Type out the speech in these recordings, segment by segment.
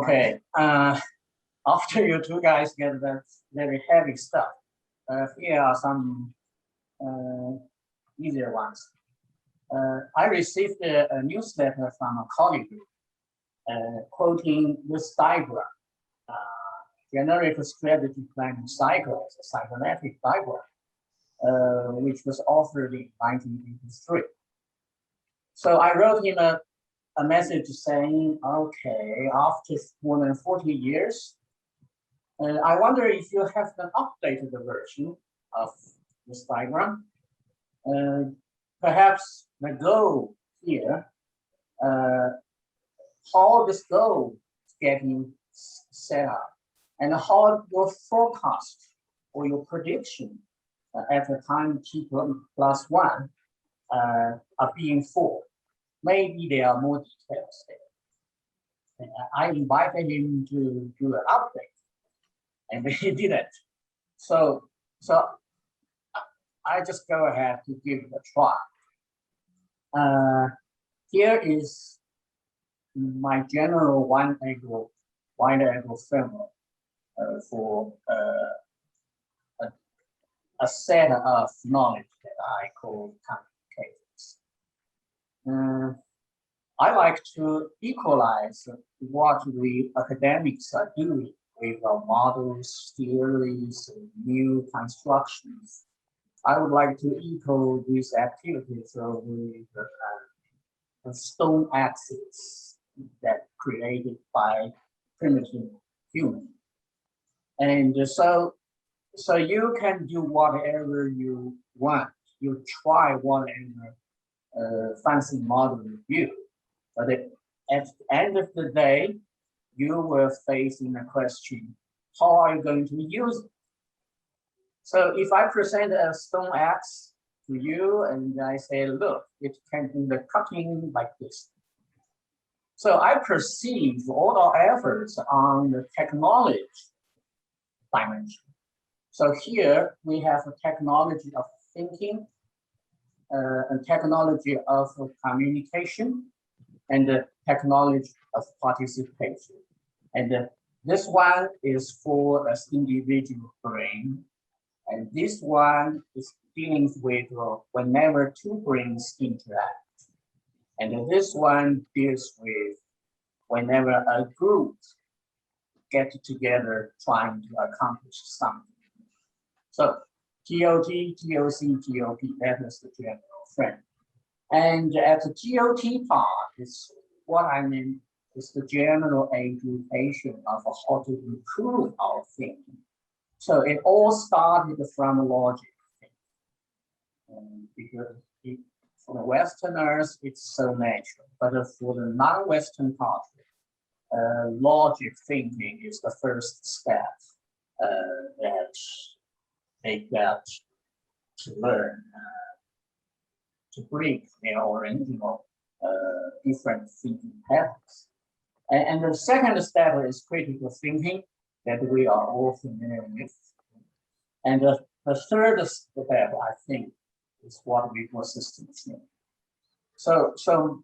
Okay. After you two guys get that very heavy stuff, here are some easier ones. I received a newsletter from a colleague quoting this diagram, generic strategy planning cycle, a cybernetic diagram, which was authored in 1983. So I wrote him a message saying, okay, after more than 40 years, I wonder if you have an updated version of this diagram. Perhaps the goal here, how this goal is getting set up, and how your forecast or your prediction at the time t+1 are being formed. Maybe there are more details there. I invited him to do an update, and he didn't. So I just go ahead to give it a try. Here is my general wide angle framework for a set of knowledge that I call communications. I like to equalize what we academics are doing with our models, theories, and new constructions. I would like to equal these activities with the stone axes that created by primitive humans. And so you can do whatever you want. You try whatever fancy model you do. But at the end of the day, you will face in a question, how are you going to use it? So if I present a stone axe to you and I say, look, it can do the cutting like this. So I perceive all our efforts on the technology dimension. So here we have a technology of thinking, a technology of communication, and the technology of participation. And this one is for an individual brain. And this one is dealing with whenever two brains interact. And this one deals with whenever a group get together trying to accomplish something. So TOT, TOC, TOP, that is the general frame. And at the TOT part, is what I mean is the general education of how to improve our thinking. So it all started from logic. Because for the Westerners, it's so natural. But for the non-Western culture, logic thinking is the first step that they got to learn to break their original different thinking patterns. And the second step is critical thinking that we are all familiar with. And the third step, I think, is what we call systems thinking. So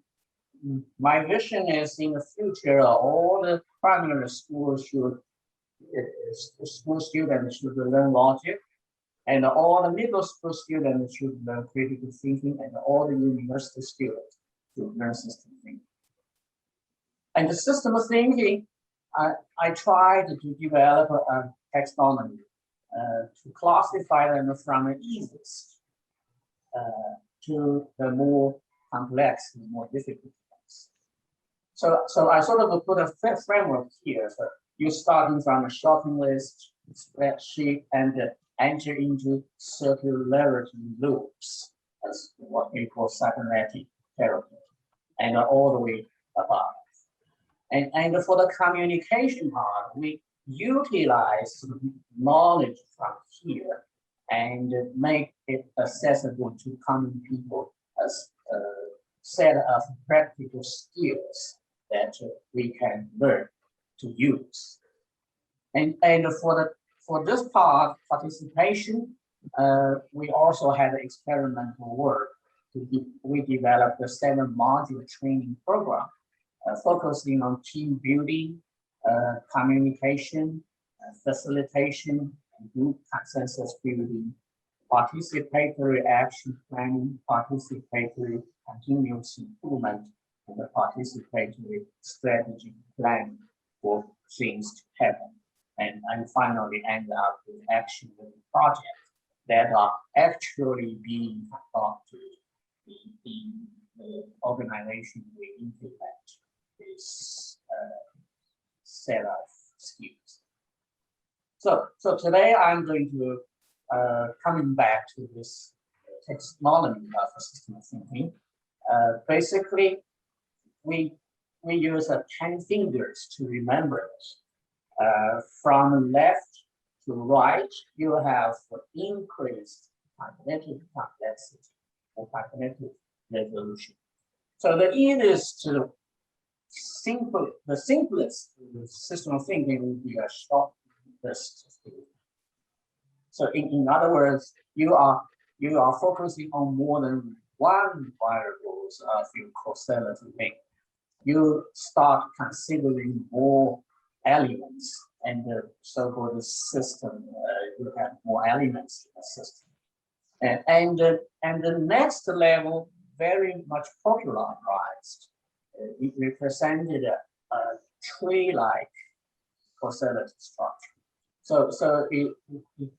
my vision is in the future, all the primary schools school students should learn logic, and all the middle school students should learn critical thinking, and all the university students should learn system thinking. And the system thinking, I tried to develop a taxonomy to classify them from the easiest to the more complex and more difficult ones. So I sort of put a framework here. So you're starting from a shopping list, spreadsheet, and enter into circularity loops, as what we call cybernetic therapy, and all the way above. And for the communication part, we utilize knowledge from here and make it accessible to common people as a set of practical skills that we can learn to use. And for this part, participation, we also had experimental work. We developed a 7-module training program focusing on team building, communication, facilitation, and group consensus building, participatory action planning, participatory continuous improvement, and the participatory strategy planning for things to happen. And finally end up with action projects that are actually being adopted in the organization we implement this set of skills. So today I'm going to coming back to this taxonomy of system thinking. Basically, we use 10 fingers to remember it. From left to right, you have increased cognitive complexity or cognitive resolution. So the easiest, the simplest system of thinking would be a short list. So in other words, you are focusing on more than one variables of your causality thinking. You start considering more elements, and the so-called system, you have more elements in the system. And the next level, very much popularized, it represented a tree-like causality structure. So it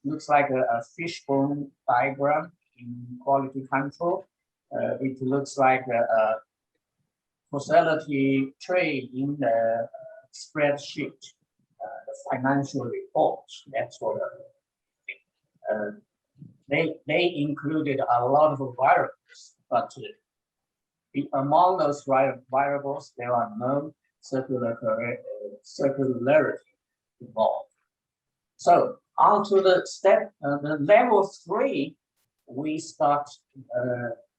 looks like a fishbone diagram in quality control. It looks like a causality tree in the spreadsheet, the financial report, that sort of thing. They included a lot of variables, but among those variables, there are no circularity involved. So on to the step, the level 3, we start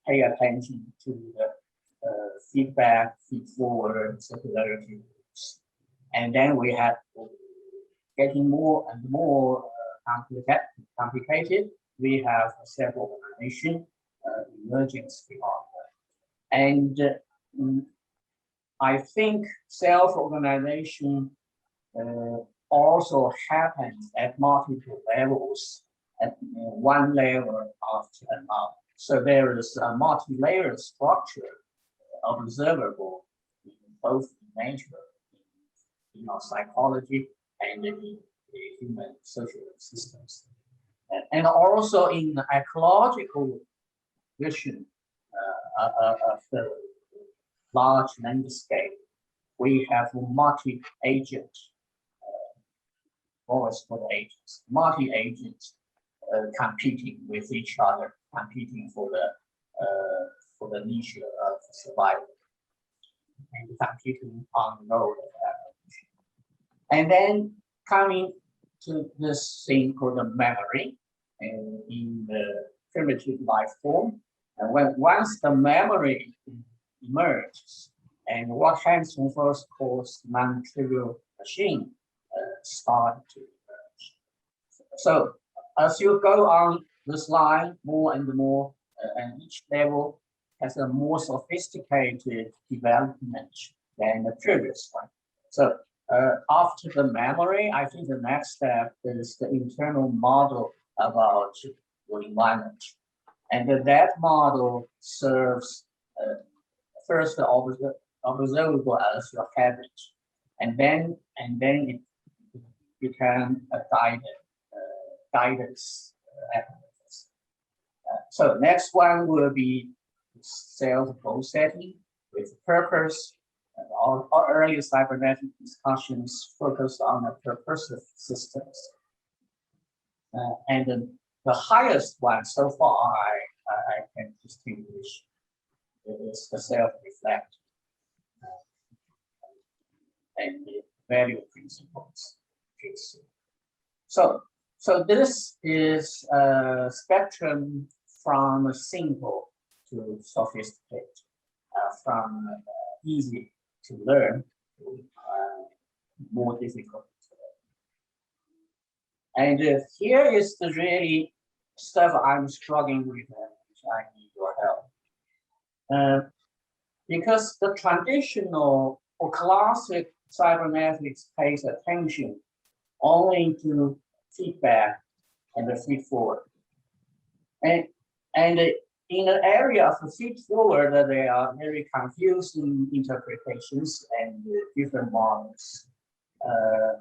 pay attention to the feedback, feed-forward, circularity. And then we have getting more and more complicated. We have self-organization, emergence behavior. And I think self-organization also happens at multiple levels, at one level after another. So there is a multi-layered structure observable in both nature, in our psychology and in the human social systems. And also in the ecological vision of the large landscape, we have multi-agent, always for the agents, multi-agents competing with each other, competing for the niche of survival, and competing on the road of evolution. And then coming to this thing called the memory, and in the primitive life form, and once the memory emerges, and what Hanson first calls non-trivial machine start to emerge. So as you go on this line more and more, and each level has a more sophisticated development than the previous one. So after the memory, I think the next step is the internal model about your environment. And that model serves first observable as your habit, and then it become a guidance apparatus. So next one will be self-goal setting with purpose. And all earlier cybernetic discussions focused on the purposive systems. And the highest one so far I can distinguish is the self-reflect and the value principles. So this is a spectrum from simple to sophisticated, from easy to learn to more difficult to learn. And here is the really stuff I'm struggling with, which I need your help. Because the traditional or classic cybernetics pays attention only to feedback and the feed forward. And in the area of feed forward, there are very confusing interpretations and different models.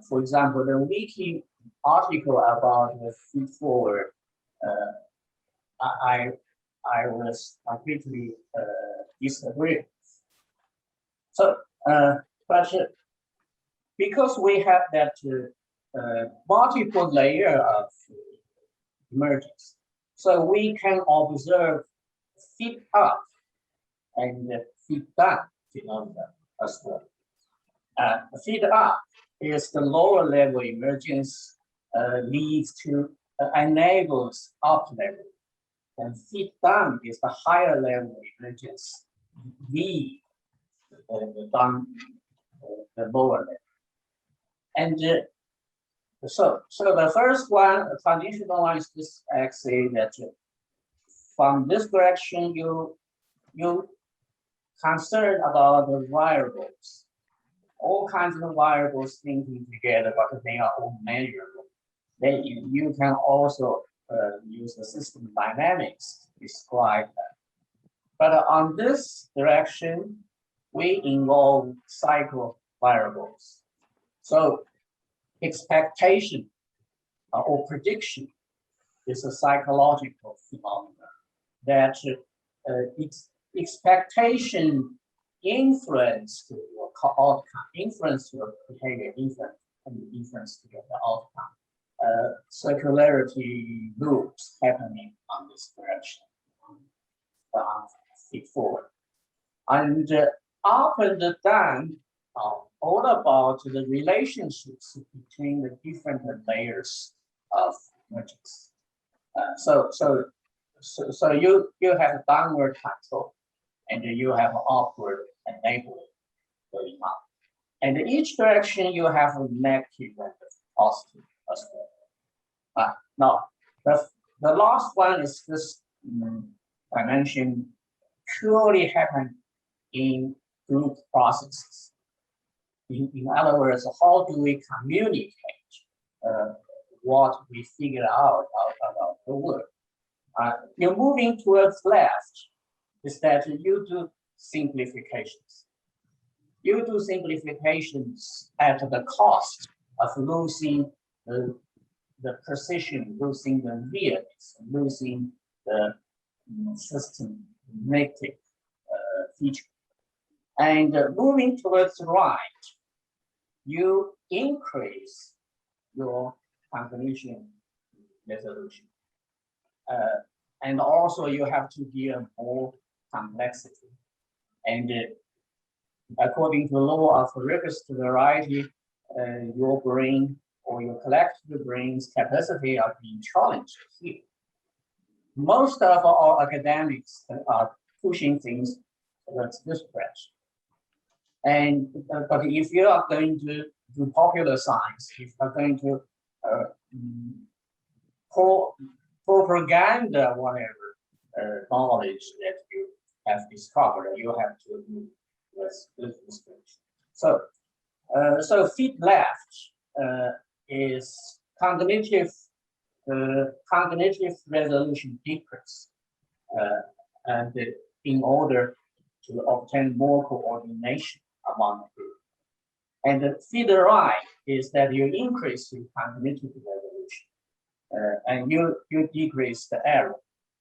For example, the wiki article about the feed forward, I was completely disagree. So, but because we have that multiple layer of emergence, so we can observe feed up and feed down phenomena as well. Feed up is the lower level emergence, leads to enables up level, and feed down is the higher level emergence, lead the down the lower level. And so the first one, the traditional one, is this axis that from this direction you concerned about the variables, all kinds of variables thinking together, but they are all measurable. Then you can also use the system dynamics to describe that. But on this direction, we involve cycle variables. So expectation or prediction is a psychological phenomenon that expectation influence to your outcome, influence to your behavior, influence to your outcome. Circularity loops happening on this direction, feed forward. And up and down all about the relationships between the different layers of emergence. So you have downward control, and you have upward enabling going up. And in each direction you have a negative and positive as well. Now the last one is this dimension purely happen in group processes. In other words, how do we communicate what we figure out about the world? You're moving towards left is that you do simplifications. You do simplifications at the cost of losing the precision, losing the realness, losing the systematic feature. And moving towards the right, you increase your cognition resolution. And also you have to deal more complexity. And according to the law of regress variety, your brain or your collective brain's capacity are being challenged here. Most of our academics are pushing things towards this direction. And but if you are going to do popular science, if you are going to propaganda whatever knowledge that you have discovered, you have to do this direction. So feed left is cognitive resolution decrease, and in order to obtain more coordination among the group. And the feed right is that you increase your cognitive resolution, and you decrease the error,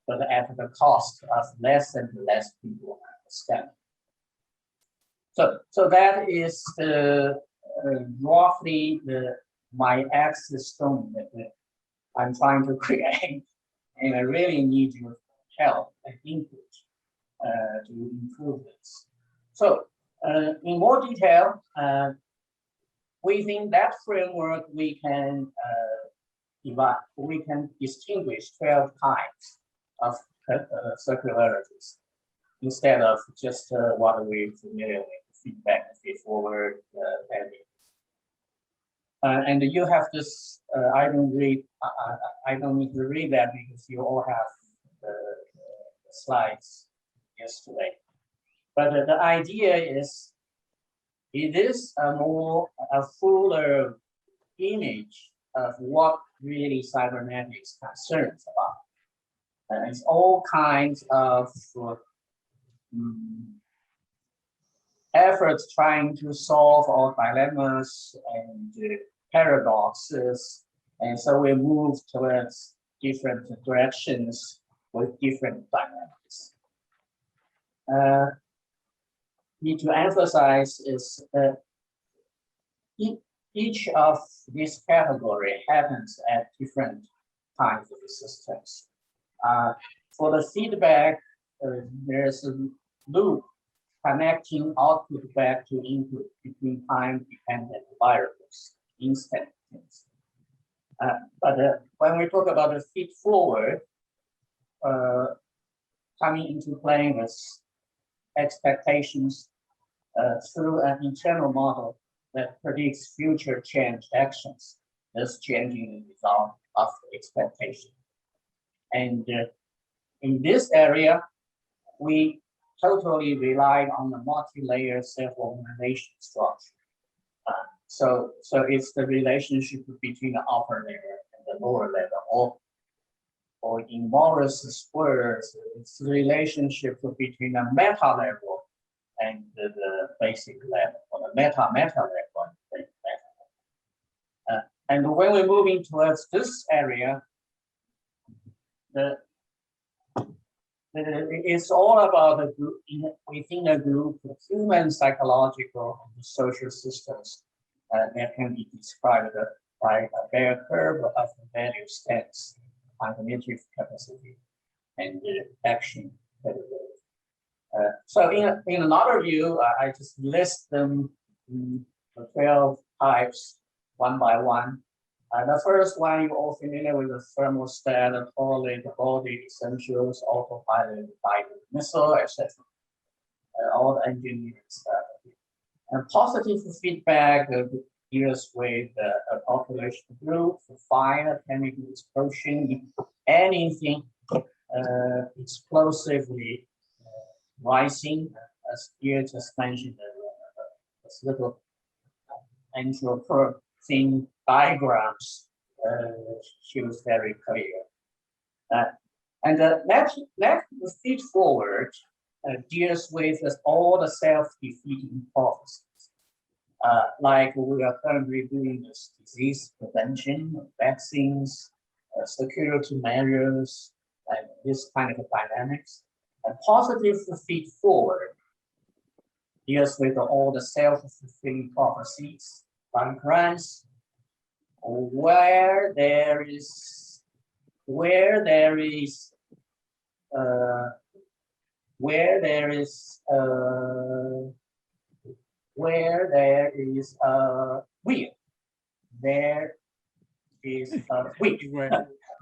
but at the cost of less and less people understand. So that is roughly my axis stone that I'm trying to create, and I really need your help and input to improve this. So in more detail, within that framework, we can distinguish 12 types of circularities instead of just what we're familiar with, feedback, feed forward, and you have this. I don't need to read that because you all have the slides yesterday. But the idea is it is a fuller image of what really cybernetics concerns about. It's all kinds of efforts trying to solve all dilemmas and paradoxes. And so we move towards different directions with different dynamics. Need to emphasize is that each of these category happens at different times of the systems. For the feedback, there's a loop connecting output back to input between time-dependent variables, instant things. But when we talk about the feed-forward, coming into play with expectations through an internal model that predicts future change actions, thus changing the result of the expectation. And in this area, we totally rely on the multi-layer self-organization structure. So it's the relationship between the upper layer and the lower level, or in Morris's words, it's the relationship between the meta level and the basic level, or the meta level. And when we're moving towards this area, it's all about the group within a group of human psychological and social systems that can be described by a bear curve of value stance, cognitive capacity, and action capability. So in another view, I just list them in the 12 types one by one. The first one, you're all familiar with the thermostat, the toilet, the body essentials, autopilot, guided missile, etc. All the engineering stuff. And positive feedback deals with a population group, fire, chemical explosion, anything explosively rising, as here just mentioned, this little anthropomorphic diagrams shows very clear. And the next feed forward deals with all the self-defeating processes. Like we are currently doing this disease prevention, vaccines, security measures, and this kind of dynamics. And positive feed forward deals with all the self-fulfilling prophecies, grants, where there is a will, there is a will.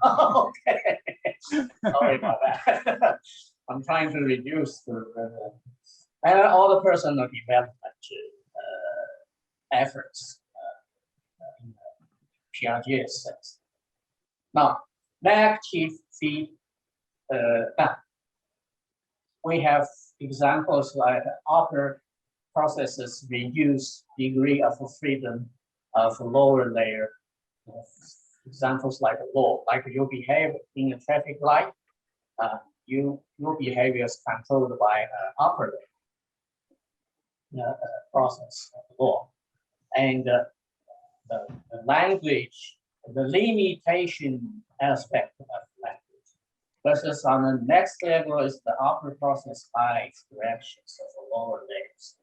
Okay, sorry about that. I'm trying to reduce and all the personal development efforts in Piaget sense. Now, negative feed. We have examples like upper processes reduce degree of freedom of lower layer. Examples like law, like you behave in a traffic light, your behavior is controlled by upper layer process of law, and the language, the limitation aspect of language, versus on the next level is the upper process by directions of the lower layers.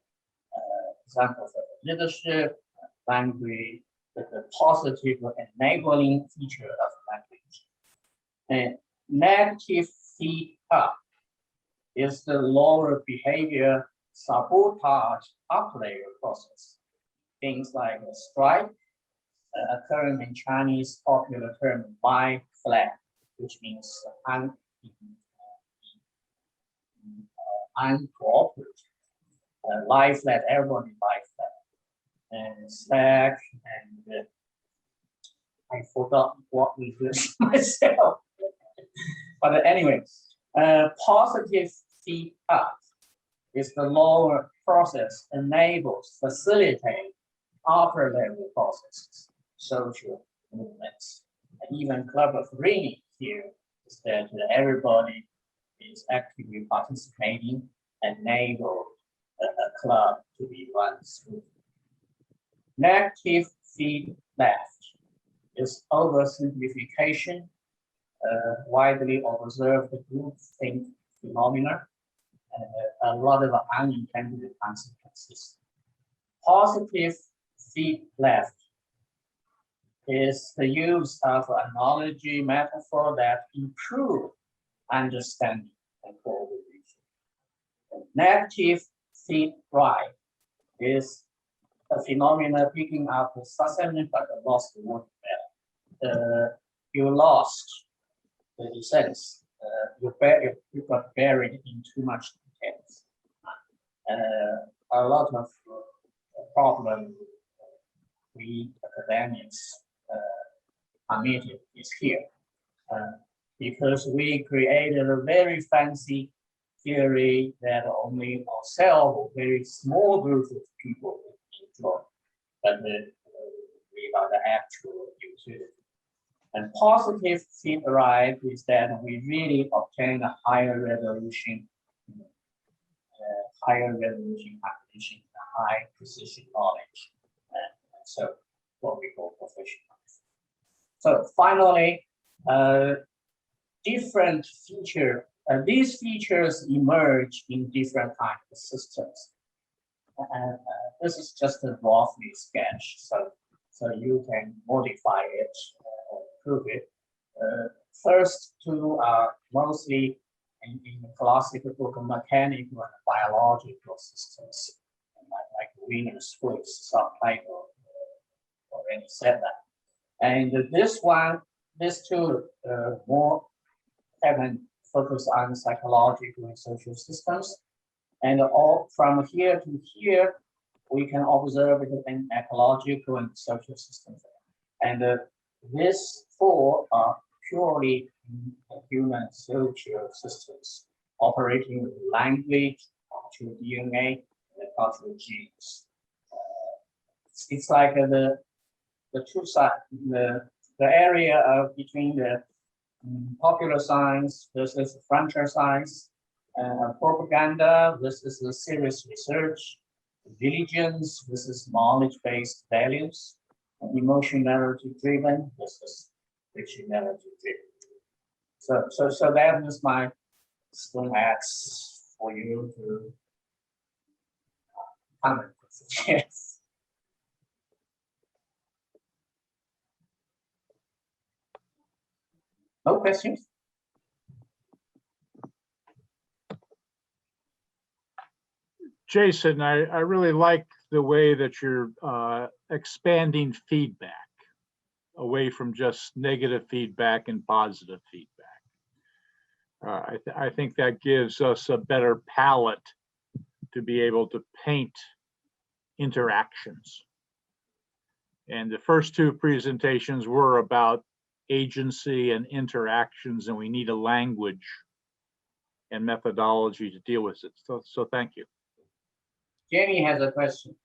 Examples of leadership, language, the positive enabling feature of language. And negative feed up is the lower behavior sabotage upper layer process. Things like a strike, occurring in Chinese popular term "lie flat," which means uncooperative. Lie flat, everybody lie flat. And slack, and I forgot what we did myself. But anyway, positive feed up is the lower process enables, facilitate upper level processes, social movements. And even Club of Remy here is that everybody is actively participating, enable a club to be run smoothly. Negative feed left is oversimplification, widely observed groupthink phenomena, and a lot of unintended consequences. Positive feed left is the use of analogy metaphor that improve understanding and coordination. Negative feed right is a phenomena picking up succession but lost the word you lost the sense. You got buried in too much details. A lot of problem we academics committed is here because we created a very fancy theory that only ourselves, a very small group of people enjoy, but without the actual utility. And positive feed right is that we really obtain a higher resolution comprehension, high precision knowledge, and so what we call professional. So finally, different feature. These features emerge in different kinds of systems. And this is just a roughly sketch, so you can modify it or improve it. First two are mostly in classical mechanical and biological systems, like Wiener's Swiss subtitle already said that. And these two more haven't focused on psychological and social systems. And all from here to here, we can observe it in ecological and social systems. And these four are purely human social systems operating with language, cultural DNA, and cultural genes. It's like the two sides, the area of between the popular science versus frontier science, propaganda versus the serious research, diligence versus knowledge-based values, and emotionality driven versus fictionality driven. So that is my stone axe for you to comment. Yes. No questions? Jason, I really like the way that you're expanding feedback away from just negative feedback and positive feedback. I think that gives us a better palette to be able to paint interactions. And the first two presentations were about agency and interactions, and we need a language and methodology to deal with it. So thank you. Jenny has a question.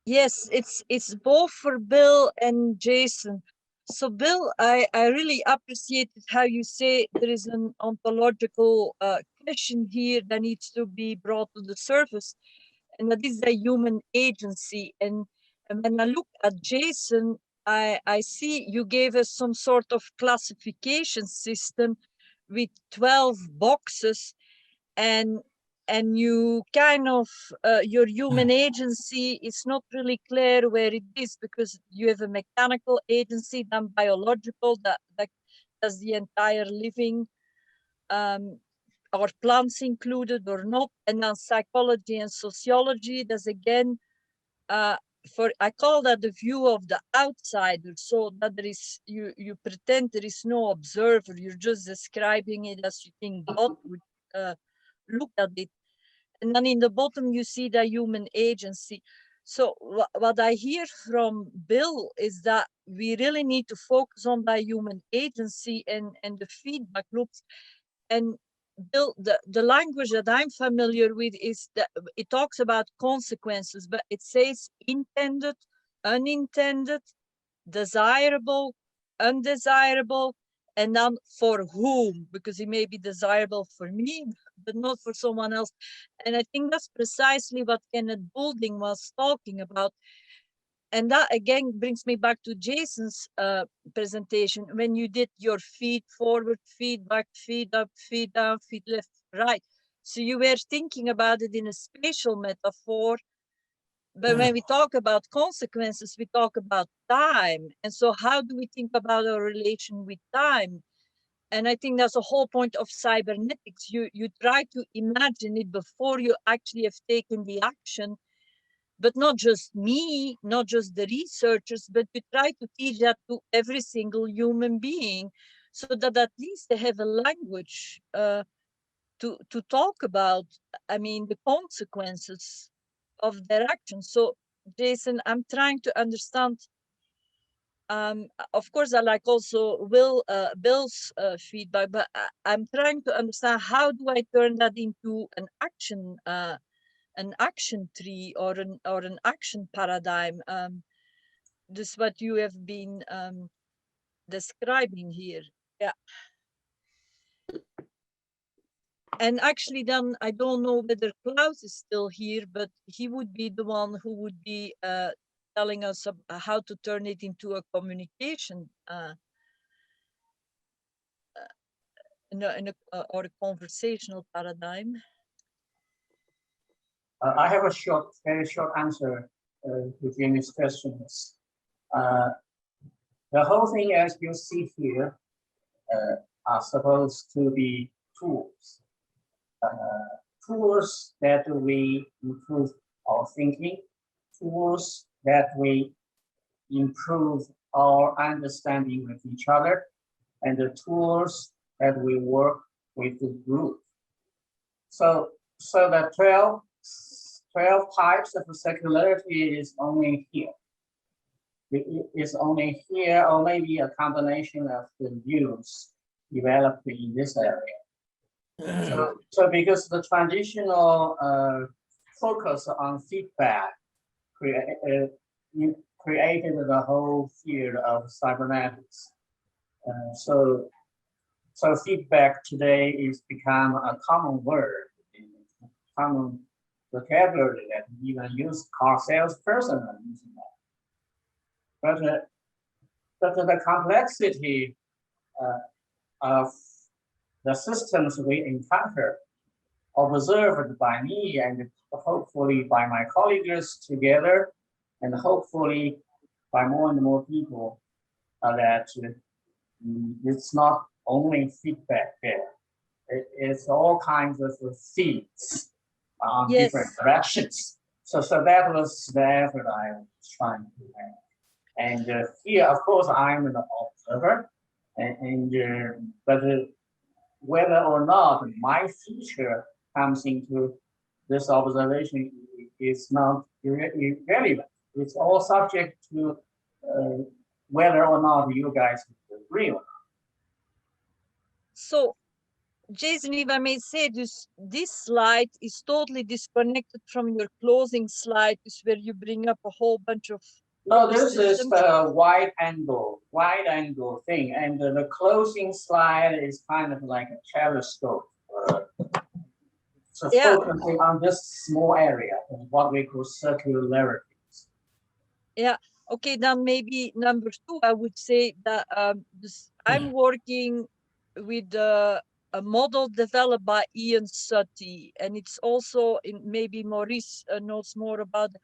Yes, it's both for Bill and Jason. So Bill, I really appreciated how you say there is an ontological question here that needs to be brought to the surface, and that is the human agency. And when I look at Jason, I see you gave us some sort of classification system with 12 boxes, and you kind of your human agency is not really clear where it is, because you have a mechanical agency, then biological, that's the entire living, are plants included or not, and then psychology and sociology, that's again I call that the view of the outsider, so that there is you pretend there is no observer, you're just describing it as you think God would look at it. And then in the bottom, you see the human agency. So what I hear from Bill is that we really need to focus on the human agency and the feedback loops. And Bill, the language that I'm familiar with is that it talks about consequences, but it says intended, unintended, desirable, undesirable, and then for whom, because it may be desirable for me, but not for someone else. And I think that's precisely what Kenneth Boulding was talking about. And that again brings me back to Jason's presentation. When you did your feet forward, feet back, feet up, feet down, feet left, right. So you were thinking about it in a spatial metaphor. But when we talk about consequences, we talk about time. And so how do we think about our relation with time? And I think that's the whole point of cybernetics. You try to imagine it before you actually have taken the action, but not just me, not just the researchers, but you try to teach that to every single human being so that at least they have a language to talk about, I mean, the consequences of their actions. So, Jason, I'm trying to understand. Of course, I like also Bill's feedback, but I'm trying to understand how do I turn that into an action tree or an action paradigm. This is what you have been describing here. Yeah. And actually then I don't know whether Klaus is still here, but he would be the one who would be telling us how to turn it into a communication or a conversational paradigm. I have a very short answer to Jamie's questions. The whole thing, as you see here, are supposed to be tools. Tools that we improve our thinking, tools that we improve our understanding with each other, and the tools that we work with the group. So the 12 types of circularity is only here. It is only here, or maybe a combination of the views developed in this area. So because the traditional focus on feedback created the whole field of cybernetics. So feedback today is become a common word, common vocabulary that even use car salesperson are using that. But the complexity of the systems we encounter, observed by me and hopefully by my colleagues together, and hopefully by more and more people, that it's not only feedback there. It's all kinds of feeds on different directions. So that was the effort I was trying to make. And here, of course, I'm an observer, but whether or not my feature comes into this observation is not irrelevant. It's all subject to whether or not you guys agree or not. So, Jason, if I may say, this slide is totally disconnected from your closing slide, is where you bring up a whole bunch of. No, this is the wide angle thing, and the closing slide is kind of like a telescope. So focusing on this small area of what we call circularities. Yeah. Okay, then maybe number 2, I would say that I'm working with a model developed by Ian Sutty, and it's also maybe Maurice knows more about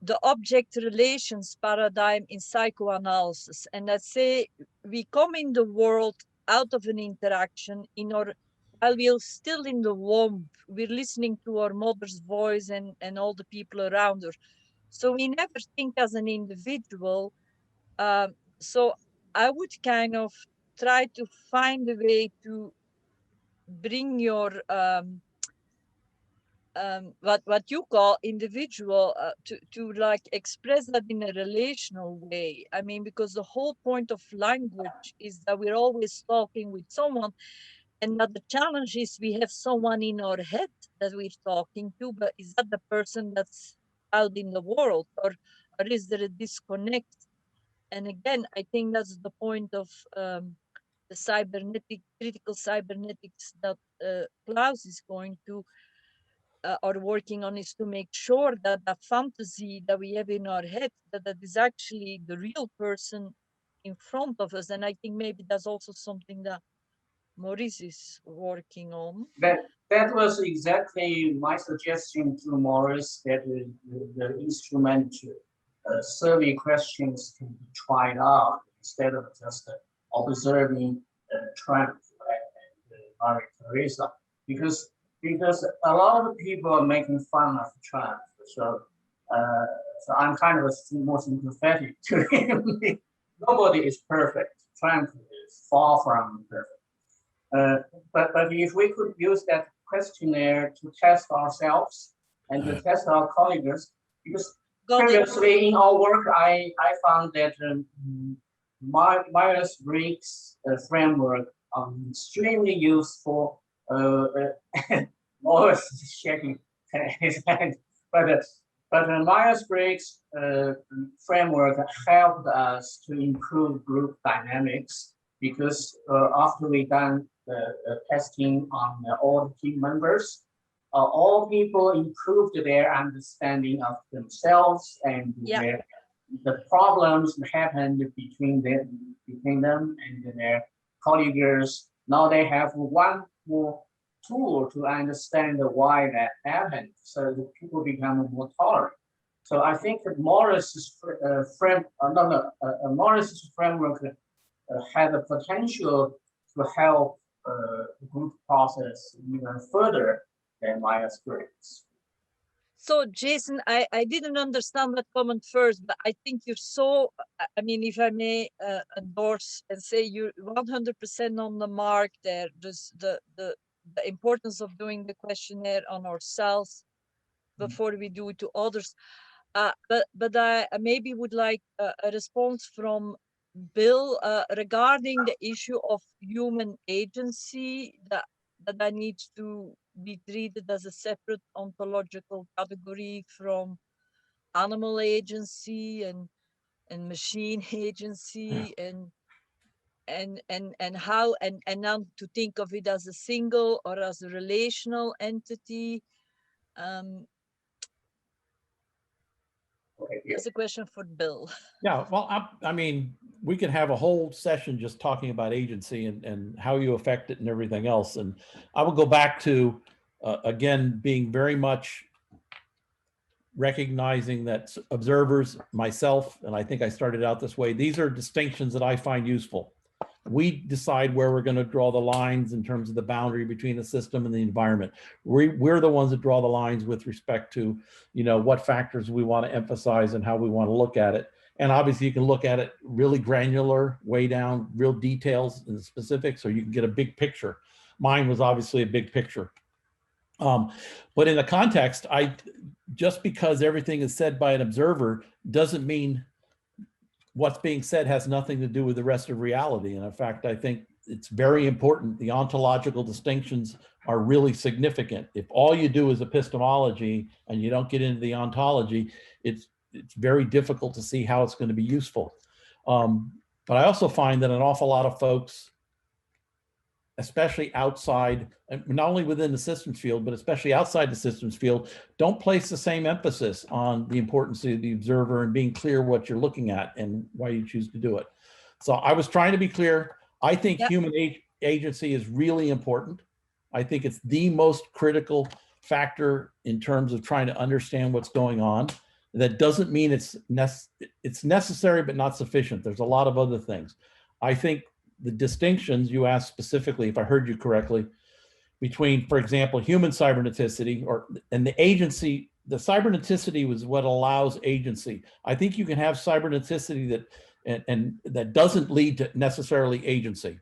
the object relations paradigm in psychoanalysis. And I say we come in the world out of an interaction while we're still in the womb, we're listening to our mother's voice and all the people around her. So we never think as an individual. So I would kind of try to find a way to bring your what you call individual to like express that in a relational way. I mean, because the whole point of language is that we're always talking with someone, And now the challenge is we have someone in our head that we're talking to, but is that the person that's out in the world, or is there a disconnect? And again, I think that's the point of the critical cybernetics that Klaus is going to are working on, is to make sure that the fantasy that we have in our head, that is actually the real person in front of us. And I think maybe that's also something that Maurice is working on. That was exactly my suggestion to Morris, that the instrument survey questions can be tried out instead of just observing Trump and Maria Theresa, because a lot of people are making fun of Trump. So so I'm kind of more sympathetic to him. Nobody is perfect. Trump is far from perfect. But if we could use that questionnaire to test ourselves and to test our colleagues, because previously in our work, I found that Myers-Briggs framework extremely useful. Morris is shaking his hand, but Myers-Briggs framework helped us to improve group dynamics, because after we done the testing on all the team members, all people improved their understanding of themselves and the problems that happened between them and their colleagues. Now they have one more tool to understand why that happened, so the people become more tolerant. So I think that Morris's Morris's framework had the potential to help the group process even further than Myers-Briggs. So Jason, I didn't understand that comment first, but I think you're so, I mean, if I may endorse and say, you're 100% on the mark there. Just the importance of doing the questionnaire on ourselves before we do it to others. But I maybe would like a response from Bill regarding the issue of human agency, that I need to be treated as a separate ontological category from animal agency and machine agency, and how and now to think of it as a single or as a relational entity. That's a question for Bill. Yeah, well, I mean, we could have a whole session just talking about agency and how you affect it and everything else. And I will go back to, again, being very much recognizing that observers, myself, and I think I started out this way, these are distinctions that I find useful. We decide where we're going to draw the lines in terms of the boundary between the system and the environment. We're the ones that draw the lines with respect to, you know, what factors we want to emphasize and how we want to look at it. And obviously you can look at it really granular, way down, real details and specifics, or you can get a big picture. Mine was obviously a big picture. But in the context, just because everything is said by an observer doesn't mean what's being said has nothing to do with the rest of reality. And in fact, I think it's very important. The ontological distinctions are really significant. If all you do is epistemology and you don't get into the ontology, it's very difficult to see how it's going to be useful. But I also find that an awful lot of folks, especially outside, not only within the systems field, but especially outside the systems field, don't place the same emphasis on the importance of the observer and being clear what you're looking at and why you choose to do it. So I was trying to be clear. I think human agency is really important. I think it's the most critical factor in terms of trying to understand what's going on. That doesn't mean it's necessary, but not sufficient. There's a lot of other things. I think the distinctions you asked specifically, if I heard you correctly, between, for example, human cyberneticity and the agency, the cyberneticity was what allows agency. I think you can have cyberneticity that doesn't lead to necessarily agency.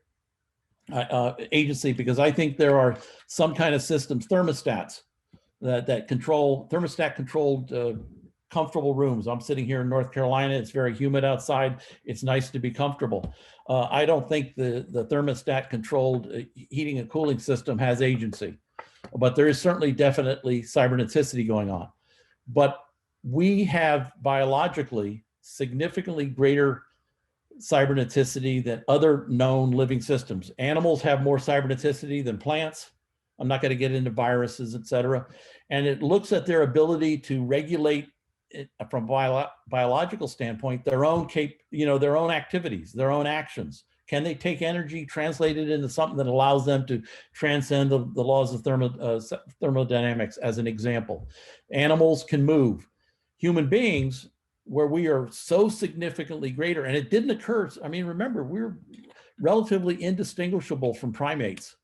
Because I think there are some kind of systems, thermostats that control, thermostat controlled comfortable rooms. I'm sitting here in North Carolina. It's very humid outside. It's nice to be comfortable. I don't think the thermostat controlled heating and cooling system has agency, but there is certainly definitely cyberneticity going on. But we have biologically significantly greater cyberneticity than other known living systems. Animals have more cyberneticity than plants. I'm not going to get into viruses, et cetera. And it looks at their ability to regulate it from biological standpoint, their own their own activities, their own actions. Can they take energy, translate it into something that allows them to transcend the laws of thermodynamics, as an example? Animals can move. Human beings, where we are so significantly greater, and it didn't occur. I mean, remember, we're relatively indistinguishable from primates.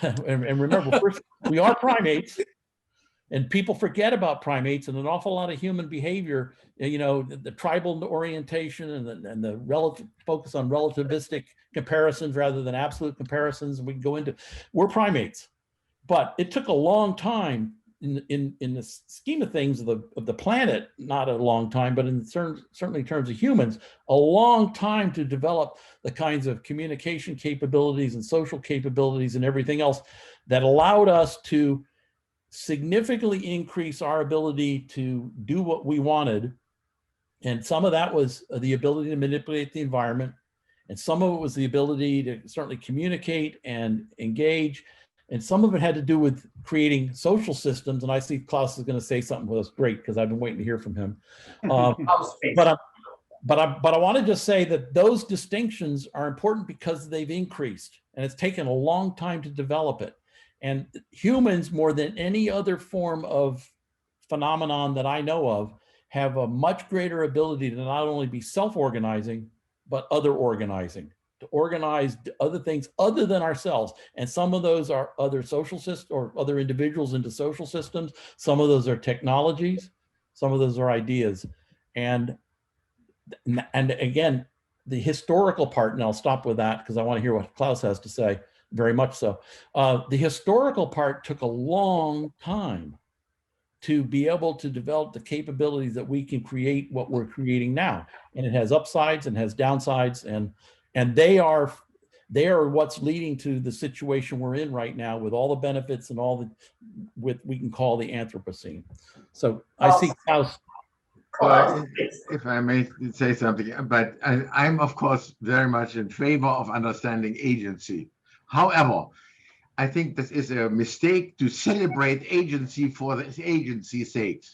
and remember, first, we are primates, and people forget about primates, and an awful lot of human behavior, the tribal orientation and the relative focus on relativistic comparisons rather than absolute comparisons. We can go into, we're primates, but it took a long time in the scheme of things of the planet, not a long time, but certainly in terms of humans, a long time to develop the kinds of communication capabilities and social capabilities and everything else that allowed us to significantly increase our ability to do what we wanted. And some of that was the ability to manipulate the environment. And some of it was the ability to certainly communicate and engage. And some of it had to do with creating social systems. And I see Klaus is going to say something with us great, because I've been waiting to hear from him. But I want to just say that those distinctions are important because they've increased, and it's taken a long time to develop it. And humans, more than any other form of phenomenon that I know of, have a much greater ability to not only be self-organizing, but other organizing, to organize other things other than ourselves. And some of those are other social systems or other individuals into social systems. Some of those are technologies. Some of those are ideas. And again, the historical part, and I'll stop with that because I want to hear what Klaus has to say, very much so. The historical part took a long time to be able to develop the capabilities that we can create what we're creating now. And it has upsides and has downsides, and they are what's leading to the situation we're in right now, with all the benefits and all the, we can call the Anthropocene. So I see Klaus. Well, if I may say something, but I'm of course very much in favor of understanding agency. However, I think this is a mistake to celebrate agency for its agency's sake.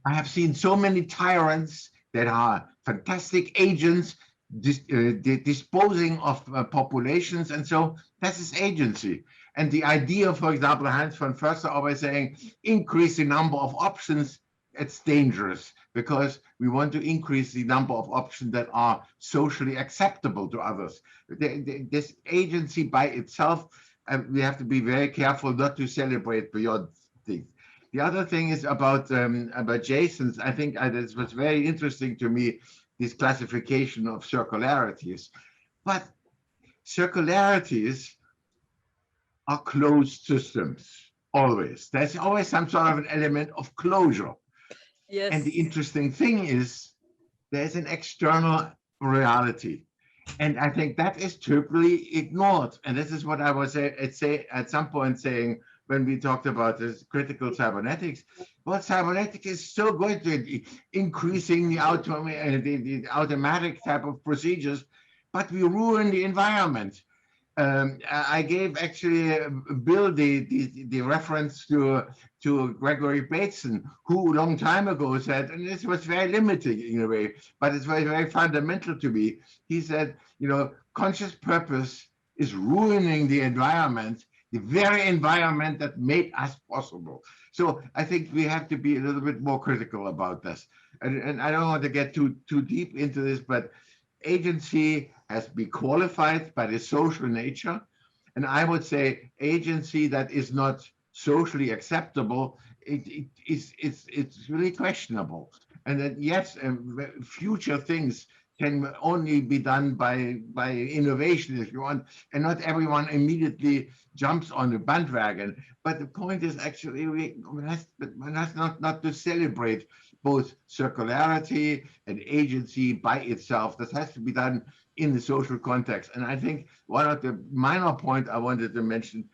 I have seen so many tyrants that are fantastic agents, disposing of populations, and so that is agency. And the idea, for example, Heinz von Förster always saying, increase the number of options, it's dangerous, because we want to increase the number of options that are socially acceptable to others. This agency by itself, we have to be very careful not to celebrate beyond things. The other thing is about Jason's. I think this was very interesting to me, this classification of circularities. But circularities are closed systems, always. There's always some sort of an element of closure. Yes. And the interesting thing is there's an external reality. And I think that is totally ignored. And this is what I was at some point saying when we talked about this critical cybernetics. Well, cybernetic is so good at increasing the automatic type of procedures, but we ruin the environment. I gave actually Bill the reference to Gregory Bateson, who a long time ago said, and this was very limited in a way, but it's very, very fundamental to me. He said, conscious purpose is ruining the environment, the very environment that made us possible. So I think we have to be a little bit more critical about this. And I don't want to get too deep into this, but agency has been qualified by the social nature. And I would say agency that is not socially acceptable, it's really questionable. And that yes, future things can only be done by innovation, if you want, and not everyone immediately jumps on the bandwagon. But the point is actually one has not to celebrate both circularity and agency by itself. This has to be done in the social context. And I think one of the minor points I wanted to mention,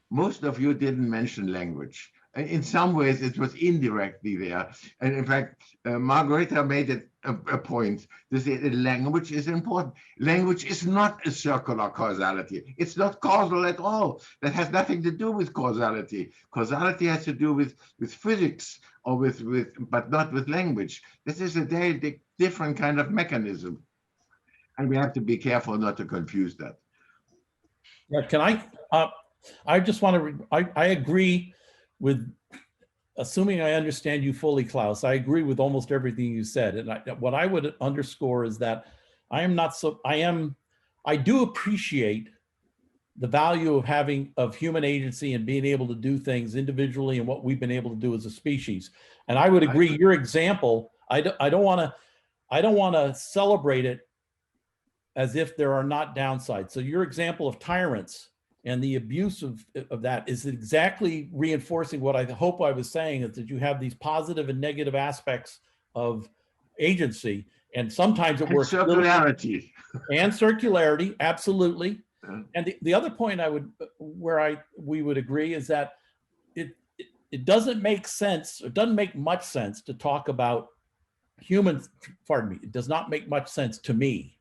most of you didn't mention language. In some ways, it was indirectly there. And in fact, Margareta made it a point to say that language is important. Language is not a circular causality. It's not causal at all. That has nothing to do with causality. Causality has to do with physics or but not with language. This is a very different kind of mechanism. And we have to be careful not to confuse that. Yeah, can I just want to, I agree with, assuming I understand you fully, Klaus, I agree with almost everything you said. And what I would underscore is that I do appreciate the value of human agency and being able to do things individually and what we've been able to do as a species. And I would agree, your example, I don't want to celebrate it as if there are not downsides. So your example of tyrants and the abuse of that is exactly reinforcing what I hope I was saying, is that you have these positive and negative aspects of agency. And sometimes it works. Circularity. And circularity, absolutely. Yeah. And the other point we would agree is that it doesn't make sense, it doesn't make much sense to talk about humans, pardon me, it does not make much sense to me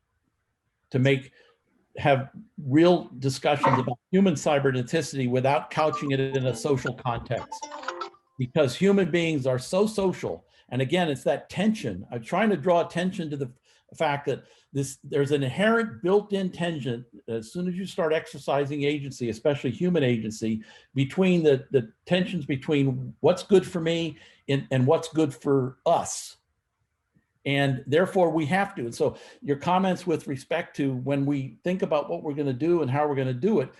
to have real discussions about human cyberneticity without couching it in a social context, because human beings are so social. And again, it's that tension. I'm trying to draw attention to the fact that there's an inherent built-in tension as soon as you start exercising agency, especially human agency, between the tensions between what's good for me and what's good for us. And therefore we have to. And so your comments with respect to when we think about what we're going to do and how we're going to do it,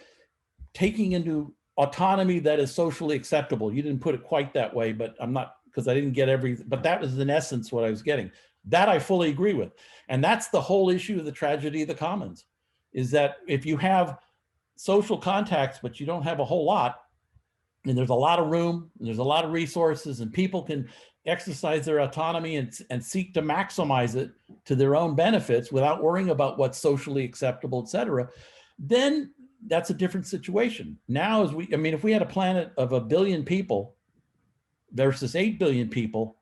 taking into autonomy that is socially acceptable. You didn't put it quite that way, but I'm not, because I didn't get but that was in essence what I was getting. That I fully agree with. And that's the whole issue of the tragedy of the commons, is that if you have social contacts, but you don't have a whole lot, and there's a lot of room, and there's a lot of resources, and people can exercise their autonomy and seek to maximize it to their own benefits without worrying about what's socially acceptable, et cetera, then that's a different situation. Now, if we had a planet of 1 billion people versus 8 billion people,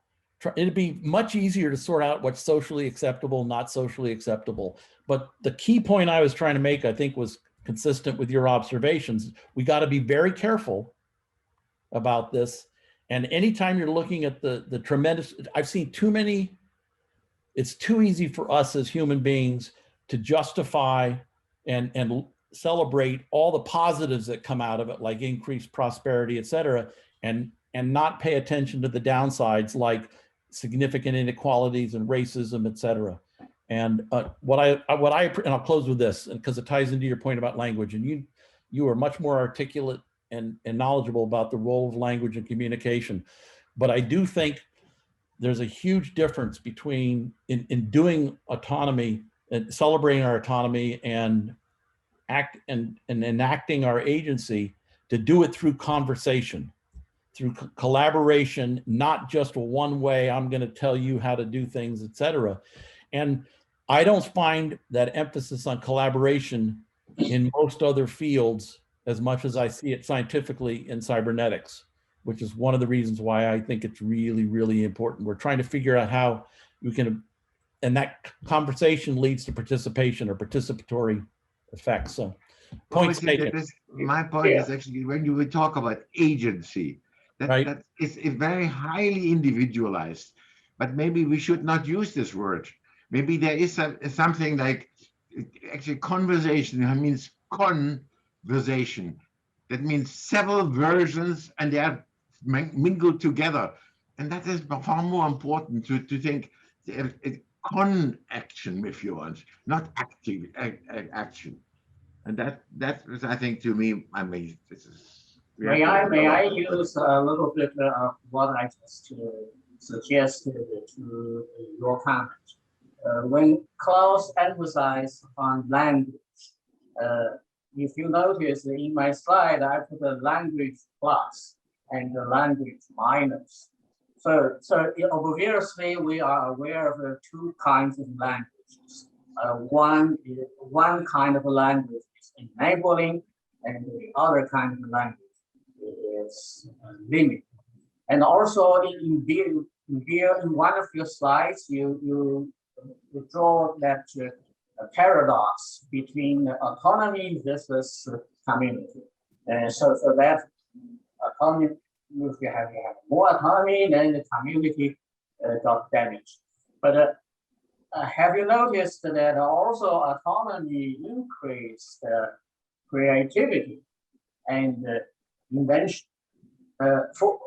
it'd be much easier to sort out what's socially acceptable, not socially acceptable. But the key point I was trying to make, I think, was consistent with your observations. We got to be very careful about this. And anytime you're looking at the tremendous, I've seen too many, it's too easy for us as human beings to justify and celebrate all the positives that come out of it, like increased prosperity, et cetera, and not pay attention to the downsides, like significant inequalities and racism, et cetera. And and I'll close with this, because it ties into your point about language, and you are much more articulate and knowledgeable about the role of language and communication. But I do think there's a huge difference between in doing autonomy and celebrating our autonomy and enacting our agency, to do it through conversation, through collaboration, not just one way, I'm going to tell you how to do things, et cetera. And I don't find that emphasis on collaboration in most other fields as much as I see it scientifically in cybernetics, which is one of the reasons why I think it's really, really important. We're trying to figure out how we can, and that conversation leads to participation or participatory effects. So points taken. My point is actually, when you would talk about agency, that is very highly individualized, but maybe we should not use this word. Maybe there is something like, actually, conversation means conversation. That means several versions, and they are mingled together. And that is far more important to think con-action, if you want, not active action. And that is, I think, to me, this is. May I use a little bit of what I just suggested to your comment? when Klaus emphasized on language, if you notice in my slide, I put a language plus and the language minus. So obviously we are aware of the two kinds of languages. One kind of language is enabling, and the other kind of language is limiting. And also in one of your slides, you draw that paradox between autonomy versus community. And so that autonomy, if you have more autonomy, then the community got damaged. But have you noticed that also autonomy increased creativity and invention? For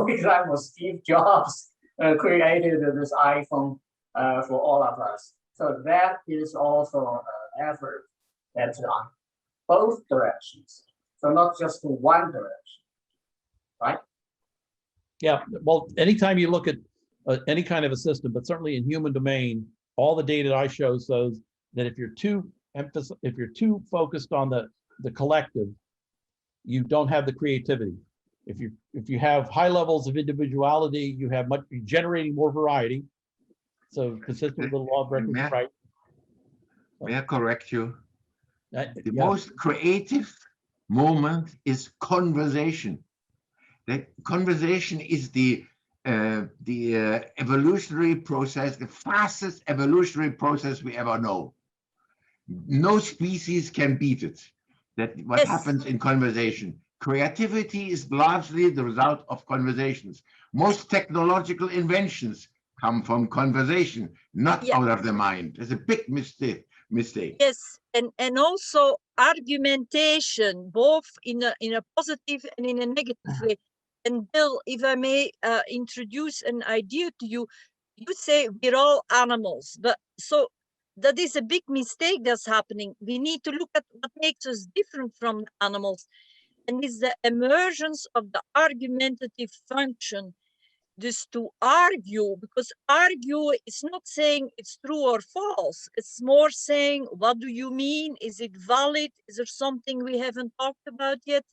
example, Steve Jobs created this iPhone for all of us. So that is also an effort that's on both directions. So not just one direction, right? Yeah, well, anytime you look at any kind of a system, but certainly in human domain, all the data I show shows that if you're too focused on the collective, you don't have the creativity. If you have high levels of individuality, you're generating more variety. So consistent with the law of Brecken's right. May I correct you? The Yeah. most creative moment is conversation. The conversation is the evolutionary process, the fastest evolutionary process we ever know. No species can beat it. That what Yes. happens in conversation. Creativity is largely the result of conversations. Most technological inventions come from conversation, not Yeah. out of the mind. It's a big mistake. Yes, and also argumentation, both in a positive and in a negative way. And Bill, if I may introduce an idea to you, you say we're all animals, but so that is a big mistake that's happening. We need to look at what makes us different from animals, and it's the emergence of the argumentative function. This to argue, because argue is not saying it's true or false. It's more saying, what do you mean? Is it valid? Is there something we haven't talked about yet?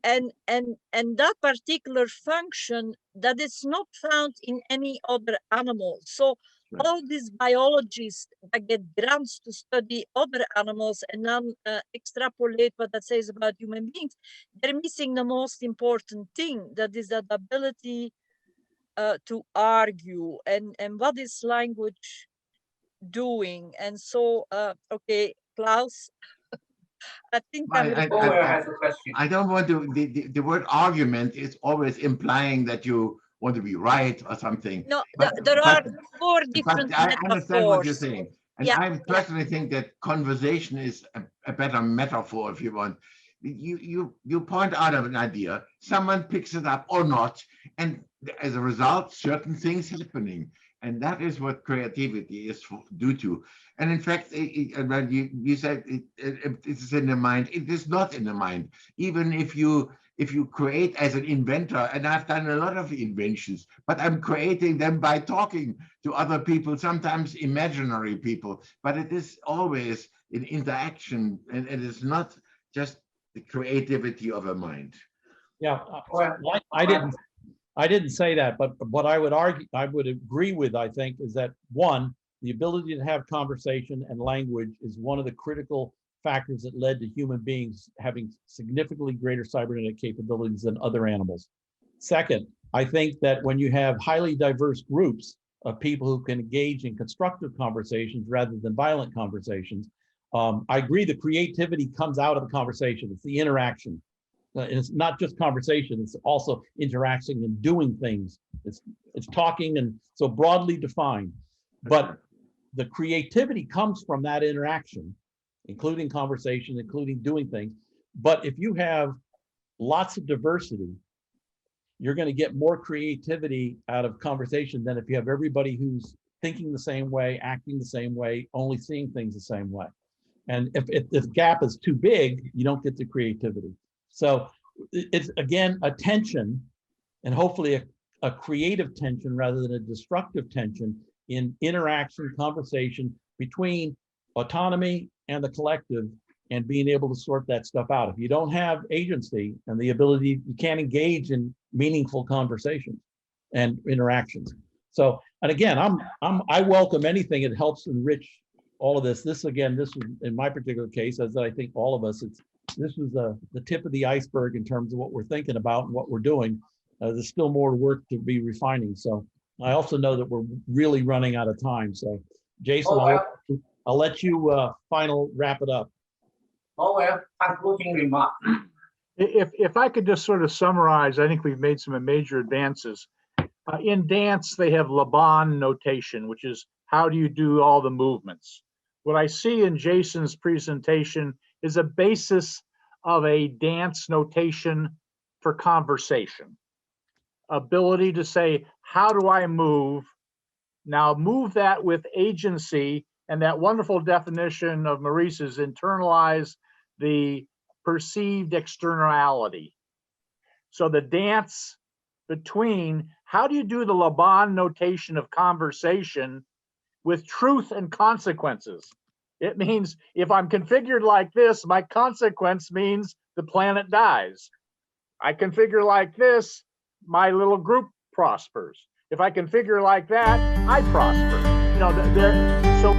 And that particular function that is not found in any other animal. So all these biologists that get grants to study other animals and then extrapolate what that says about human beings, they're missing the most important thing, that is that ability to argue, and what is language doing. And so okay, Klaus, I think I don't want to, the word argument is always implying that you want to be right or something. No, there are four different I understand what you're metaphors. saying. And Yeah, I personally think that conversation is a better metaphor, if you want. You point out of an idea, someone picks it up or not, and as a result, certain things happening. And that is what creativity is due to. And in fact, when you said it is in the mind, it is not in the mind. Even if you create as an inventor, and I've done a lot of inventions, but I'm creating them by talking to other people, sometimes imaginary people, but it is always an interaction, and it is not just the creativity of a mind. Yeah, I didn't say that, but what I would argue, I would agree with, I think, is that one, the ability to have conversation and language is one of the critical factors that led to human beings having significantly greater cybernetic capabilities than other animals. Second, I think that when you have highly diverse groups of people who can engage in constructive conversations rather than violent conversations, I agree the creativity comes out of the conversation. It's the interaction. And it's not just conversation, it's also interacting and doing things. It's talking, and so broadly defined. But the creativity comes from that interaction, including conversation, including doing things. But if you have lots of diversity, you're going to get more creativity out of conversation than if you have everybody who's thinking the same way, acting the same way, only seeing things the same way. And if the gap is too big, you don't get the creativity. So it's, again, a tension, and hopefully a creative tension rather than a destructive tension in interaction, conversation between autonomy and the collective, and being able to sort that stuff out. If you don't have agency and the ability, you can't engage in meaningful conversations and interactions. So, and again, I welcome anything that helps enrich all of this. This again, this was in my particular case, as I think all of us, this was the tip of the iceberg in terms of what we're thinking about and what we're doing. There's still more work to be refining. So I also know that we're really running out of time. So Jason, I'll let you wrap it up. Oh, well, concluding remark. If I could just sort of summarize, I think we've made some major advances. In dance, they have Laban notation, which is how do you do all the movements. What I see in Jason's presentation is a basis of a dance notation for conversation. Ability to say, how do I move? Now move that with agency, and that wonderful definition of Maurice's, internalize the perceived externality. So the dance between how do you do the Laban notation of conversation with truth and consequences. It means if I'm configured like this, my consequence means the planet dies. I configure like this, my little group prospers. If I configure like that, I prosper. You know, so